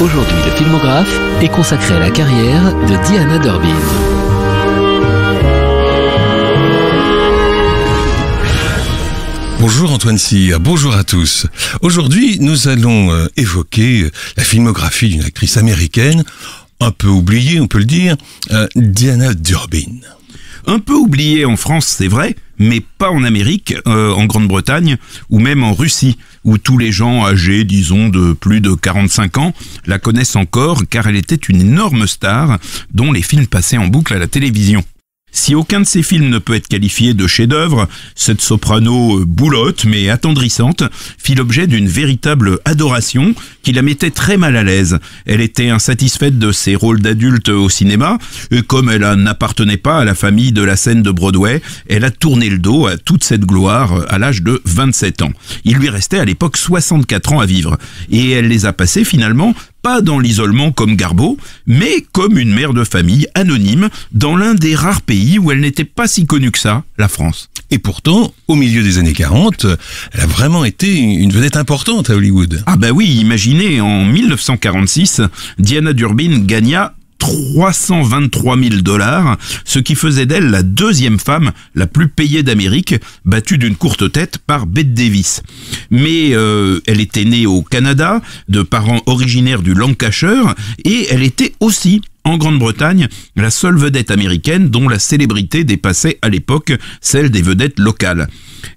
Aujourd'hui, le filmographe est consacré à la carrière de Diana Durbin. Bonjour Antoine Cyr, bonjour à tous. Aujourd'hui, nous allons évoquer la filmographie d'une actrice américaine, un peu oubliée, on peut le dire, Diana Durbin. Un peu oubliée en France, c'est vrai, mais pas en Amérique, en Grande-Bretagne ou même en Russie, où tous les gens âgés, disons, de plus de 45 ans, la connaissent encore car elle était une énorme star dont les films passaient en boucle à la télévision. Si aucun de ces films ne peut être qualifié de chef-d'œuvre, cette soprano boulotte mais attendrissante fit l'objet d'une véritable adoration qui la mettait très mal à l'aise. Elle était insatisfaite de ses rôles d'adulte au cinéma et comme elle n'appartenait pas à la famille de la scène de Broadway, elle a tourné le dos à toute cette gloire à l'âge de 27 ans. Il lui restait à l'époque 64 ans à vivre et elle les a passés finalement pas dans l'isolement comme Garbo, mais comme une mère de famille anonyme dans l'un des rares pays où elle n'était pas si connue que ça, la France. Et pourtant, au milieu des années 40, elle a vraiment été une vedette importante à Hollywood. Ah bah oui, imaginez, en 1946, Diana Durbin gagna $323 000, ce qui faisait d'elle la deuxième femme la plus payée d'Amérique, battue d'une courte tête par Bette Davis. Mais elle était née au Canada, de parents originaires du Lancashire, et elle était aussi en Grande-Bretagne, la seule vedette américaine dont la célébrité dépassait à l'époque celle des vedettes locales.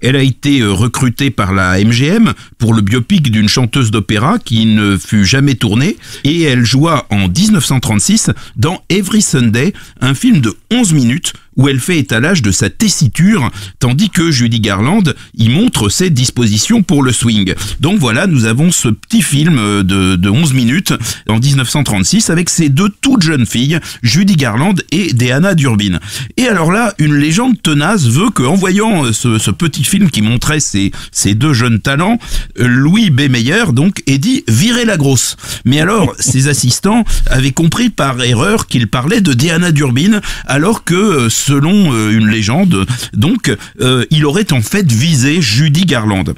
Elle a été recrutée par la MGM pour le biopic d'une chanteuse d'opéra qui ne fut jamais tournée et elle joua en 1936 dans Every Sunday, un film de 11 minutes où elle fait étalage de sa tessiture, tandis que Judy Garland y montre ses dispositions pour le swing. Donc voilà, nous avons ce petit film de 11 minutes en 1936 avec ces deux toutes jeunes filles, Judy Garland et Diana Durbin. Et alors là, une légende tenace veut qu'en voyant ce petit film qui montrait ces deux jeunes talents, Louis B. Mayer donc ait dit « virez la grosse ». Mais alors, ses assistants avaient compris par erreur qu'il parlait de Diana Durbin, alors que selon une légende, donc, il aurait en fait visé Judy Garland.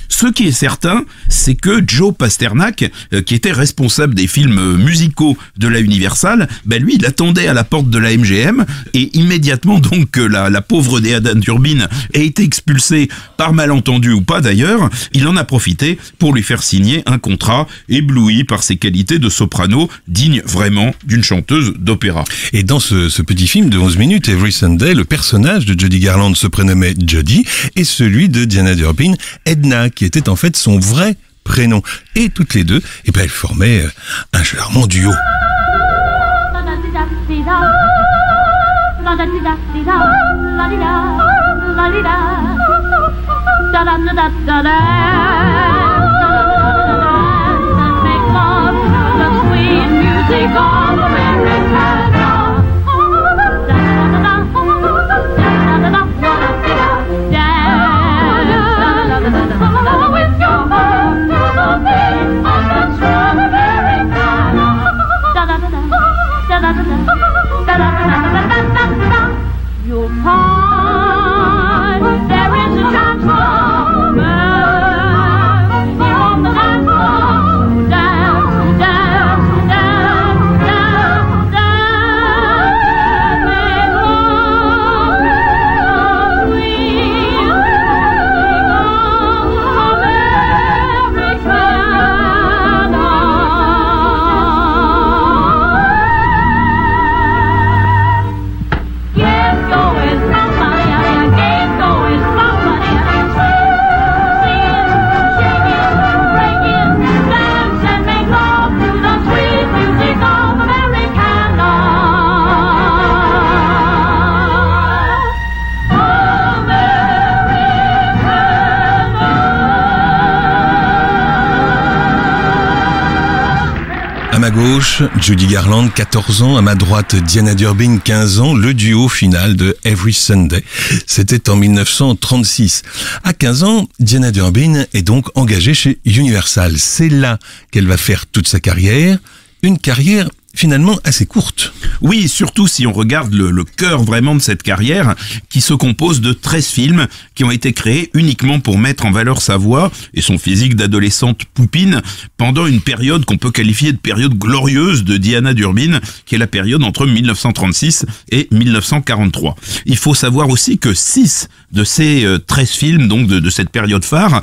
Ce qui est certain, c'est que Joe Pasternak, qui était responsable des films musicaux de la Universal, lui, il attendait à la porte de la MGM et immédiatement donc que la pauvre Diana Durbin a été expulsée par malentendu ou pas d'ailleurs, il en a profité pour lui faire signer un contrat ébloui par ses qualités de soprano, digne vraiment d'une chanteuse d'opéra. Et dans ce petit film de 11 minutes, Every Sunday, le personnage de Judy Garland se prénommait Jody et celui de Diana Durbin, Edna, qui était en fait son vrai prénom. Et toutes les deux, elles formaient un charmant duo. You'll find there is a chance for man. You on the dance floor, dance, dance, dance, dance, dance. Make love, sweet À ma gauche, Judy Garland, 14 ans. À ma droite, Diana Durbin, 15 ans. Le duo final de Every Sunday. C'était en 1936. À 15 ans, Diana Durbin est donc engagée chez Universal. C'est là qu'elle va faire toute sa carrière. Une carrière finalement assez courte. Oui, surtout si on regarde le cœur vraiment de cette carrière, qui se compose de 13 films qui ont été créés uniquement pour mettre en valeur sa voix et son physique d'adolescente poupine pendant une période qu'on peut qualifier de période glorieuse de Diana Durbin, qui est la période entre 1936 et 1943. Il faut savoir aussi que 6 de ces 13 films, donc de cette période phare,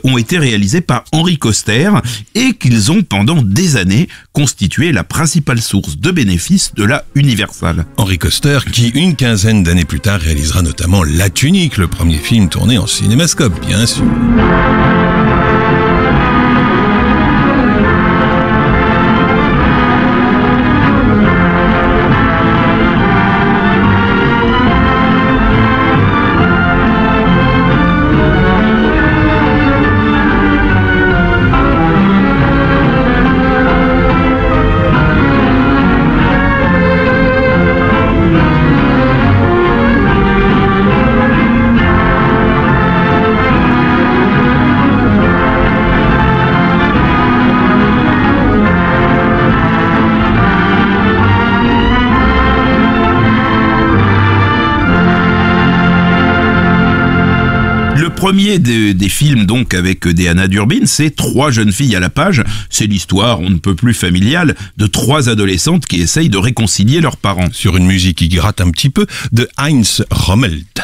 ont été réalisés par Henry Koster et qu'ils ont pendant des années constitué la principale source de bénéfices de la Universal. Henry Koster, qui une quinzaine d'années plus tard réalisera notamment La Tunique, le premier film tourné en cinémascope, bien sûr. Le premier des films donc avec Diana Durbin, c'est 3 jeunes filles à la page. C'est l'histoire, on ne peut plus familiale, de 3 adolescentes qui essayent de réconcilier leurs parents. Sur une musique qui gratte un petit peu, de Heinz Rommelt.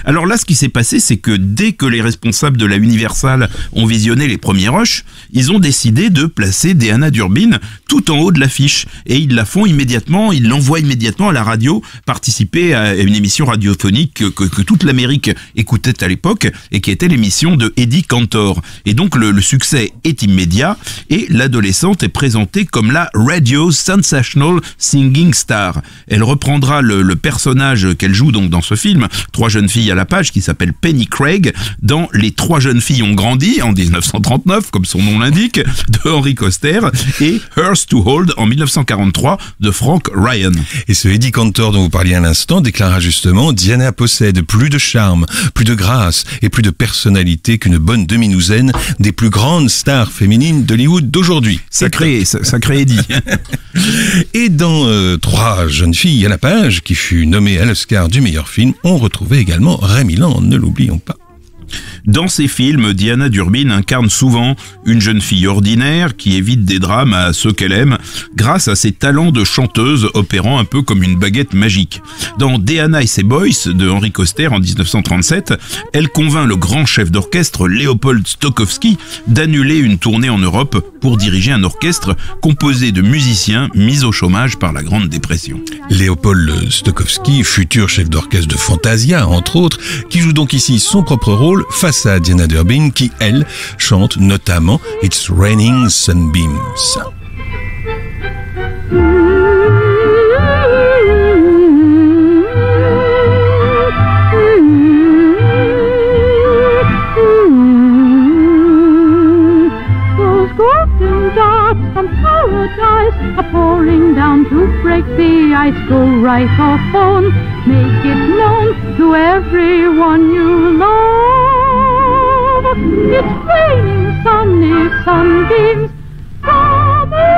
Alors là, ce qui s'est passé, c'est que dès que les responsables de la Universal ont visionné les premiers rushs, ils ont décidé de placer Diana Durbin tout en haut de l'affiche. Et ils la font immédiatement, ils l'envoient immédiatement à la radio, participer à une émission radiophonique que toute l'Amérique écoutait à l'époque, et qui était l'émission de Eddie Cantor. Et donc le succès est immédiat, et l'adolescente est présentée comme la Radio Sensational Singing Star. Elle reprendra le personnage qu'elle joue donc dans ce film, 3 jeunes filles à la page, qui s'appelle Penny Craig, dans Les 3 jeunes filles ont grandi en 1939, comme son nom l'indique, de Henry Koster, et Hers to Hold en 1943 de Frank Ryan. Et ce Eddie Cantor dont vous parliez à l'instant déclara justement: Diana possède plus de charme, plus de grâce et plus de personnalité qu'une bonne demi-douzaine des plus grandes stars féminines d'Hollywood d'aujourd'hui. Sacré Eddie. Et dans 3 jeunes filles à la page, qui fut nommée à l'Oscar du meilleur film, on retrouvait également Remy Land, ne l'oublions pas. Dans ces films, Diana Durbin incarne souvent une jeune fille ordinaire qui évite des drames à ceux qu'elle aime grâce à ses talents de chanteuse opérant un peu comme une baguette magique. Dans Diana et ses Boys de Henry Koster en 1937, elle convainc le grand chef d'orchestre Léopold Stokowski d'annuler une tournée en Europe pour diriger un orchestre composé de musiciens mis au chômage par la Grande Dépression. Léopold Stokowski, futur chef d'orchestre de Fantasia, entre autres, qui joue donc ici son propre rôle face à Diana Durbin, qui, elle, chante notamment It's Raining Sunbeams. Those golden darts from paradise are pouring down to break the ice. Go right off on, make it known to everyone you love. It's raining sunny sunbeams from above.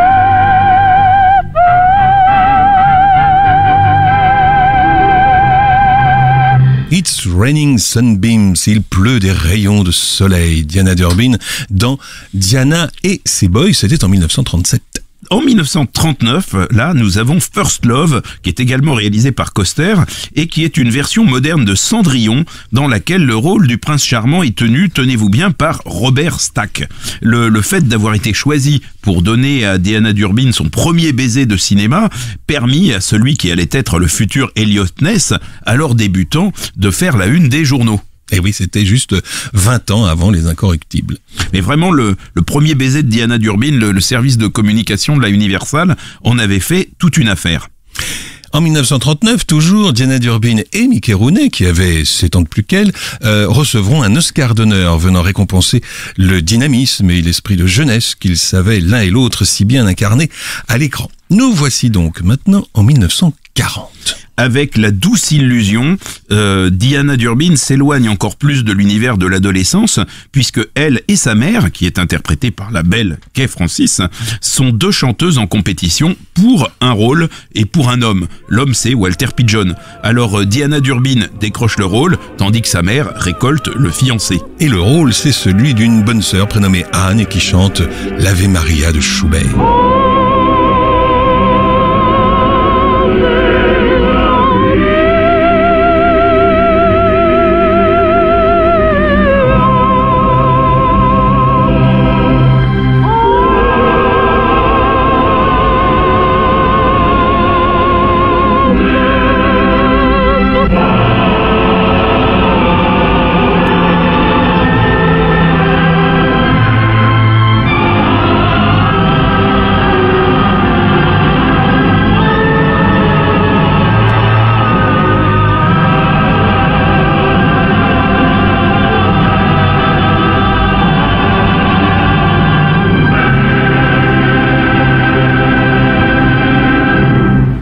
It's Raining Sunbeams, il pleut des rayons de soleil. Diana Durbin dans Diana et ses Boys, c'était en 1937. En 1939, là, nous avons First Love, qui est également réalisé par Koster, et qui est une version moderne de Cendrillon, dans laquelle le rôle du prince charmant est tenu, tenez-vous bien, par Robert Stack. Le fait d'avoir été choisi pour donner à Diana Durbin son premier baiser de cinéma, permit à celui qui allait être le futur Elliot Ness, alors débutant, de faire la une des journaux. Et oui, c'était juste 20 ans avant Les Incorruptibles. Mais vraiment, le premier baiser de Diana Durbin, le service de communication de la Universal, en avait fait toute une affaire. En 1939, toujours, Diana Durbin et Mickey Rooney, qui avaient 7 ans de plus qu'elle, recevront un Oscar d'honneur venant récompenser le dynamisme et l'esprit de jeunesse qu'ils savaient l'un et l'autre si bien incarner à l'écran. Nous voici donc maintenant en 1940. avec la douce illusion, Diana Durbin s'éloigne encore plus de l'univers de l'adolescence, puisque elle et sa mère, qui est interprétée par la belle Kay Francis, sont deux chanteuses en compétition pour un rôle et pour un homme. L'homme, c'est Walter Pidgeon. Alors Diana Durbin décroche le rôle, tandis que sa mère récolte le fiancé. Et le rôle, c'est celui d'une bonne sœur prénommée Anne et qui chante l'Ave Maria de Schubert.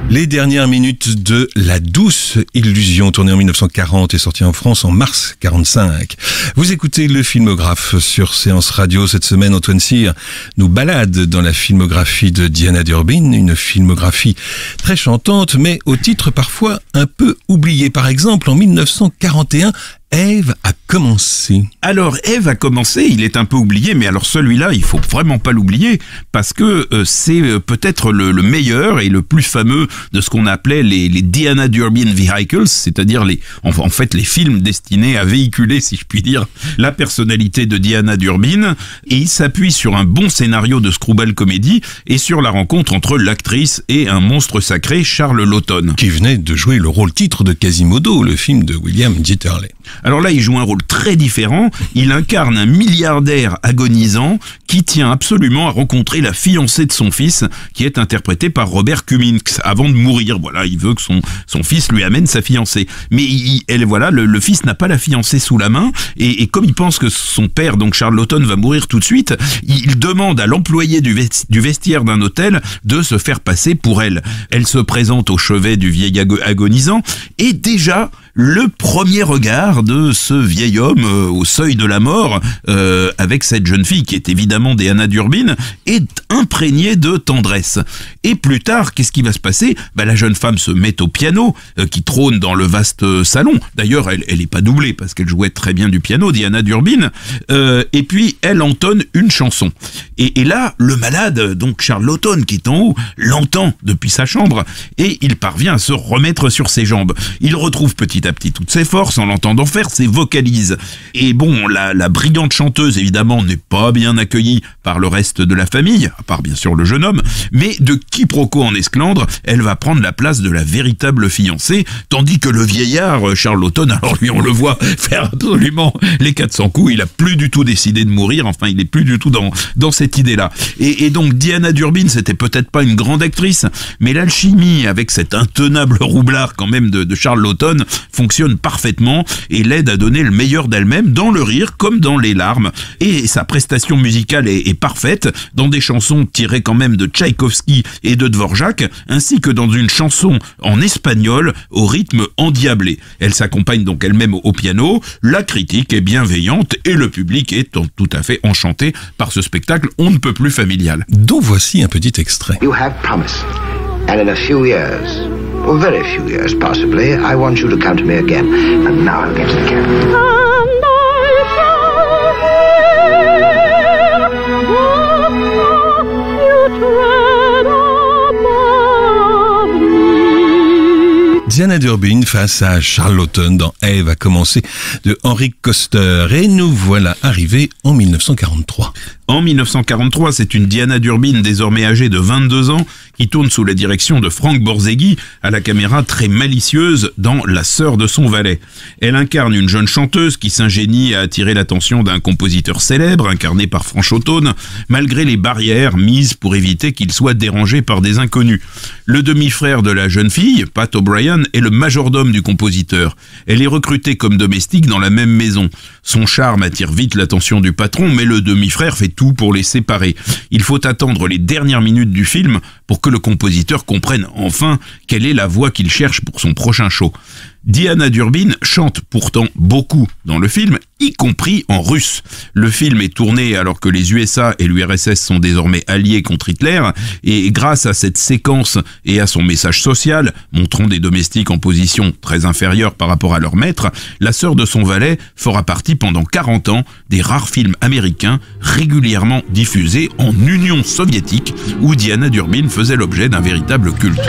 Les dernières minutes de La douce illusion, tournée en 1940 et sortie en France en mars 45. Vous écoutez le Filmographe sur Séance Radio. Cette semaine, Antoine Cyr nous balade dans la filmographie de Diana Durbin, une filmographie très chantante, mais au titre parfois un peu oublié. Par exemple, en 1941, Ève a commencé. Alors, Ève a commencé, il est un peu oublié, mais alors celui-là, il faut vraiment pas l'oublier, parce que c'est peut-être le meilleur et le plus fameux de ce qu'on appelait les Diana Durbin Vehicles, c'est-à-dire en fait les films destinés à véhiculer, si je puis dire, la personnalité de Diana Durbin, et il s'appuie sur un bon scénario de screwball comédie et sur la rencontre entre l'actrice et un monstre sacré, Charles Laughton, qui venait de jouer le rôle titre de Quasimodo, le film de William Dieterle. Alors là, il joue un rôle très différent. Il incarne un milliardaire agonisant qui tient absolument à rencontrer la fiancée de son fils, qui est interprétée par Robert Cummings, avant de mourir. Voilà, il veut que son fils lui amène sa fiancée. Mais le fils n'a pas la fiancée sous la main, et comme il pense que son père, donc Charles Laughton, va mourir tout de suite, il demande à l'employé du vestiaire d'un hôtel de se faire passer pour elle. Elle se présente au chevet du vieil agonisant, et déjà, le premier regard de ce vieil homme au seuil de la mort avec cette jeune fille qui est évidemment Diana Durbin est imprégné de tendresse. Et plus tard, qu'est-ce qui va se passer ? La jeune femme se met au piano qui trône dans le vaste salon. D'ailleurs, elle est pas doublée parce qu'elle jouait très bien du piano, Diana Durbin. Et puis, elle entonne une chanson. Et là, le malade, donc Charles Laughton, qui est en haut, l'entend depuis sa chambre et il parvient à se remettre sur ses jambes. Il retrouve petit à petit toutes ses forces en l'entendant faire ses vocalises. Et bon, la brillante chanteuse, évidemment, n'est pas bien accueillie par le reste de la famille, à part bien sûr le jeune homme, mais de quiproquo en esclandre, elle va prendre la place de la véritable fiancée, tandis que le vieillard, Charles Laughton, alors lui, on le voit faire absolument les 400 coups, il a plus du tout décidé de mourir, enfin, il est plus du tout dans cette idée-là. Et donc, Diana Durbin, c'était peut-être pas une grande actrice, mais l'alchimie avec cet intenable roublard quand même de Charles Laughton fonctionne parfaitement et l'aide à donner le meilleur d'elle-même dans le rire comme dans les larmes. Et sa prestation musicale est parfaite dans des chansons tirées quand même de Tchaïkovski et de Dvorak, ainsi que dans une chanson en espagnol au rythme endiablé. Elle s'accompagne donc elle-même au piano, la critique est bienveillante et le public est tout à fait enchanté par ce spectacle on ne peut plus familial. Dont voici un petit extrait. You have promised, and in a few years, or very few years possibly, I want you to come to me again. And now I'll get to the camera. And I shall hear you tread above me. Diana Durbin face à Charles Laughton dans Ève a commencé de Henry Koster. Et nous voilà arrivés en 1943. En 1943, c'est une Diana Durbin désormais âgée de 22 ans qui tourne sous la direction de Frank Borzeghi à la caméra très malicieuse dans La sœur de son valet. Elle incarne une jeune chanteuse qui s'ingénie à attirer l'attention d'un compositeur célèbre incarné par Franchotonne, malgré les barrières mises pour éviter qu'il soit dérangé par des inconnus. Le demi-frère de la jeune fille, Pat O'Brien, Swan est le majordome du compositeur. Elle est recrutée comme domestique dans la même maison. Son charme attire vite l'attention du patron, mais le demi-frère fait tout pour les séparer. Il faut attendre les dernières minutes du film pour que le compositeur comprenne enfin quelle est la voix qu'il cherche pour son prochain show. Diana Durbin chante pourtant beaucoup dans le film, y compris en russe. Le film est tourné alors que les USA et l'URSS sont désormais alliés contre Hitler, et grâce à cette séquence et à son message social, montrant des domestiques en position très inférieure par rapport à leur maître, La sœur de son valet fera partie pendant 40 ans des rares films américains régulièrement diffusés en Union soviétique, où Diana Durbin faisait l'objet d'un véritable culte.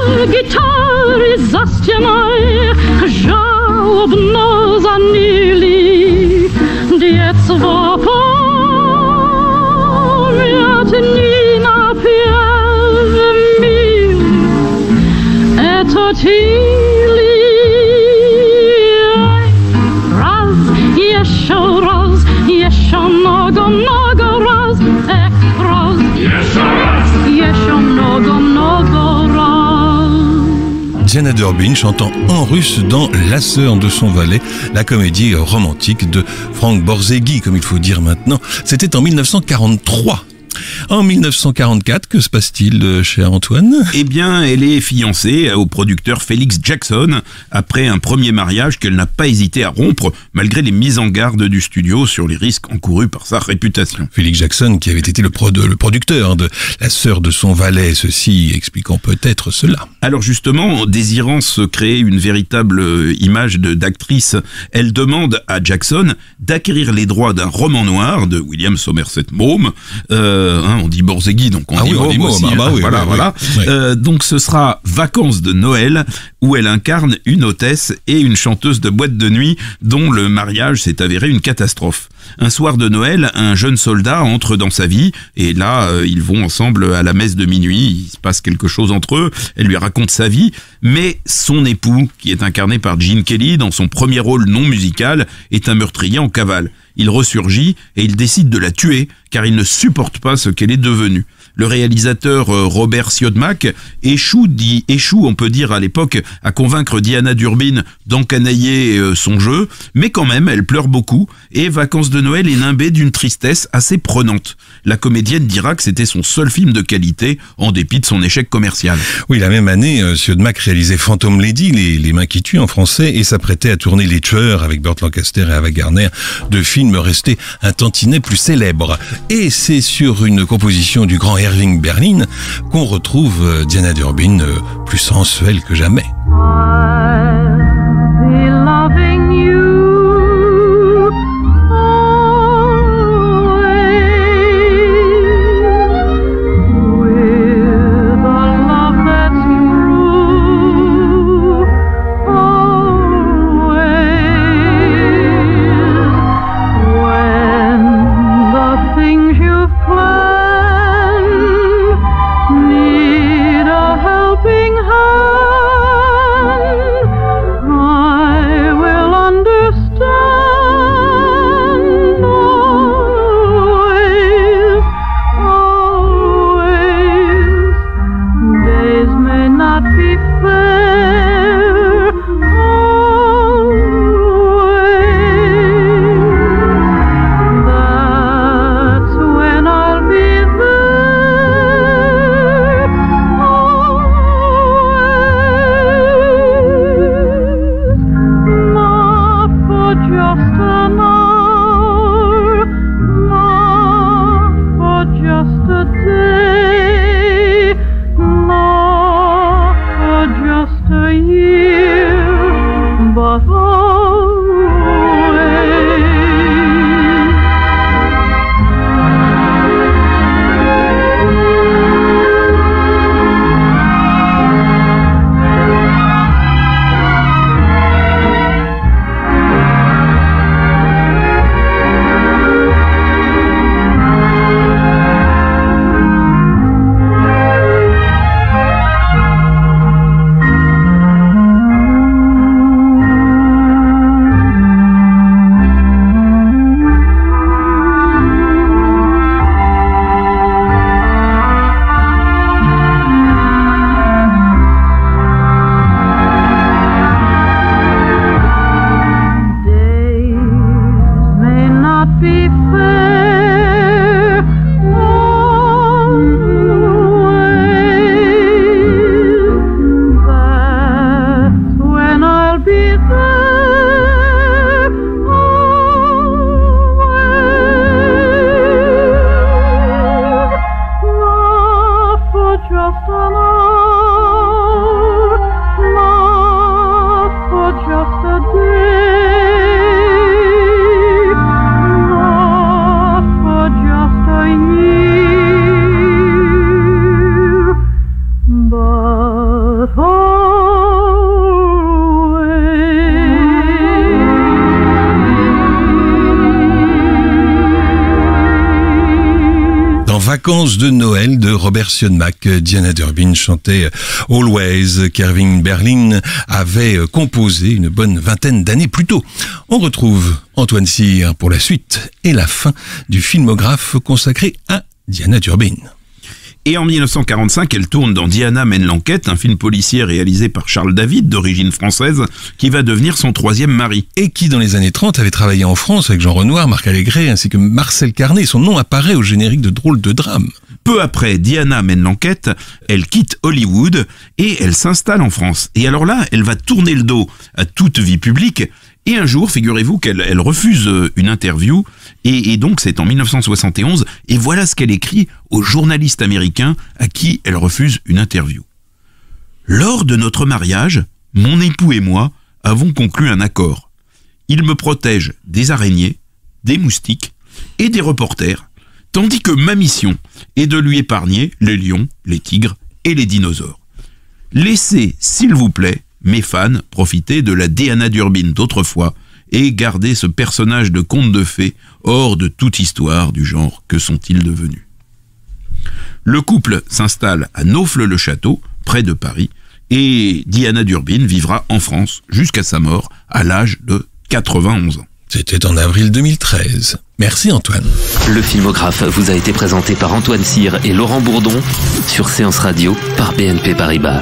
Гитари застенай, жалобно занили, детство помнят, не напев мил, это тили. Раз, еще много раз, раз, еще много раз. Diana Durbin chantant en russe dans La sœur de son valet, la comédie romantique de Frank Borzégui, comme il faut dire maintenant. C'était en 1943. En 1944, que se passe-t-il, cher Antoine ? Eh bien, elle est fiancée au producteur Felix Jackson après un premier mariage qu'elle n'a pas hésité à rompre malgré les mises en garde du studio sur les risques encourus par sa réputation. Félix Jackson qui avait été le producteur de La sœur de son valet, ceci expliquant peut-être cela. Alors justement, désirant se créer une véritable image d'actrice, elle demande à Jackson d'acquérir les droits d'un roman noir de William Somerset Maugham. On dit Borzégui, donc on dit Maugham aussi. Voilà. Donc ce sera Vacances de Noël, où elle incarne une hôtesse et une chanteuse de boîte de nuit dont le mariage s'est avéré une catastrophe. Un soir de Noël, un jeune soldat entre dans sa vie, et là, ils vont ensemble à la messe de minuit, il se passe quelque chose entre eux, elle lui raconte sa vie, mais son époux, qui est incarné par Gene Kelly dans son premier rôle non musical, est un meurtrier en cavale. Il ressurgit et il décide de la tuer, car il ne supporte pas ce qu'elle est devenue. Le réalisateur Robert Siodmak échoue, on peut dire à l'époque, à convaincre Diana Durbin d'encanailler son jeu, mais quand même, elle pleure beaucoup, et Vacances de Noël est nimbée d'une tristesse assez prenante. La comédienne dira que c'était son seul film de qualité, en dépit de son échec commercial. Oui, la même année, Siodmak réalisait Phantom Lady, les mains qui tuent en français, et s'apprêtait à tourner Les Tueurs avec Burt Lancaster et Ava Gardner, deux films restés un tantinet plus célèbres. Et c'est sur une composition du grand Irving Berlin qu'on retrouve Diana Durbin plus sensuelle que jamais. I'll be loving you always with a love that's true always when the things you've planned need a helping hand. just an hour, not for just a day, not for just a year, but Vacances de Noël de Robert Siodmak. Diana Durbin chantait Always, qu'Irving Berlin avait composé une bonne vingtaine d'années plus tôt. On retrouve Antoine Cyr pour la suite et la fin du filmographe consacré à Diana Durbin. Et en 1945, elle tourne dans Diana mène l'enquête, un film policier réalisé par Charles David, d'origine française, qui va devenir son troisième mari. Et qui, dans les années 30, avait travaillé en France avec Jean Renoir, Marc Allégret, ainsi que Marcel Carné. Son nom apparaît au générique de Drôles de Drame. Peu après Diana mène l'enquête, elle quitte Hollywood et elle s'installe en France. Et alors là, elle va tourner le dos à toute vie publique. Et un jour, figurez-vous qu'elle refuse une interview, et donc c'est en 1971, et voilà ce qu'elle écrit au journaliste américain à qui elle refuse une interview. Lors de notre mariage, mon époux et moi avons conclu un accord. Il me protège des araignées, des moustiques et des reporters, tandis que ma mission est de lui épargner les lions, les tigres et les dinosaures. Laissez, s'il vous plaît, mes fans profitaient de la Diana Durbin d'autrefois et garder ce personnage de conte de fées hors de toute histoire du genre que sont-ils devenus. Le couple s'installe à Naufle-le-Château, près de Paris, et Diana Durbin vivra en France jusqu'à sa mort à l'âge de 91 ans. C'était en avril 2013. Merci Antoine. Le filmographe vous a été présenté par Antoine Cyr et Laurent Bourdon sur Séance Radio par BNP Paribas.